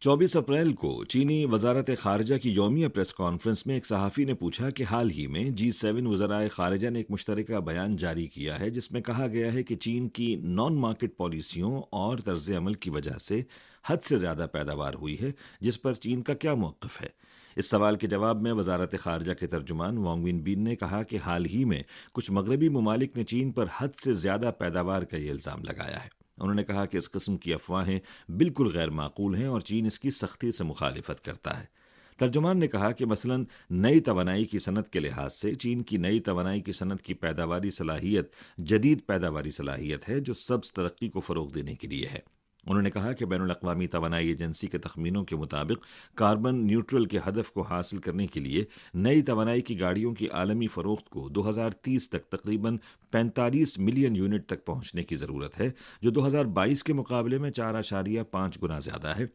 24 अप्रैल को चीनी वजारत खारजा की यौमिया प्रेस कॉन्फ्रेंस में एक सहाफ़ी ने पूछा कि हाल ही में G7 वज़राए खारजा ने एक मुश्तरका बयान जारी किया है जिसमें कहा गया है कि चीन की नॉन मार्केट पॉलिसियों और तर्ज अमल की वजह से हद से ज़्यादा पैदावार हुई है, जिस पर चीन का क्या मौक़िफ़ है। इस सवाल के जवाब में वजारत खारजा के तर्जुमान वांग विनबिन ने कहा कि हाल ही में कुछ मगरबी ममालिक ने चीन पर हद से ज़्यादा पैदावार का ये इल्ज़ाम लगाया है। उन्होंने कहा कि इस किस्म की अफवाहें बिल्कुल गैर माकूल हैं और चीन इसकी सख्ती से मुखालिफत करता है। तर्जुमान ने कहा कि मसलन नई तवानाई की सनत के लिहाज से चीन की नई तवानाई की सनत की पैदावारी सलाहियत जदीद पैदावारी सलाहियत है जो सब्ज तरक्की को फ़रोग देने के लिए है। उन्होंने कहा कि बैनुल अक़वामी तवानाई एजेंसी के तखमीनों के मुताबिक कार्बन न्यूट्रल के हदफ को हासिल करने के लिए नई तवानाई की गाड़ियों की आलमी फ़रोख्त को 2030 तक तकरीबन 45 मिलियन यूनिट तक पहुंचने की ज़रूरत है, जो 2022 के मुकाबले में 4.5 गुना ज़्यादा है।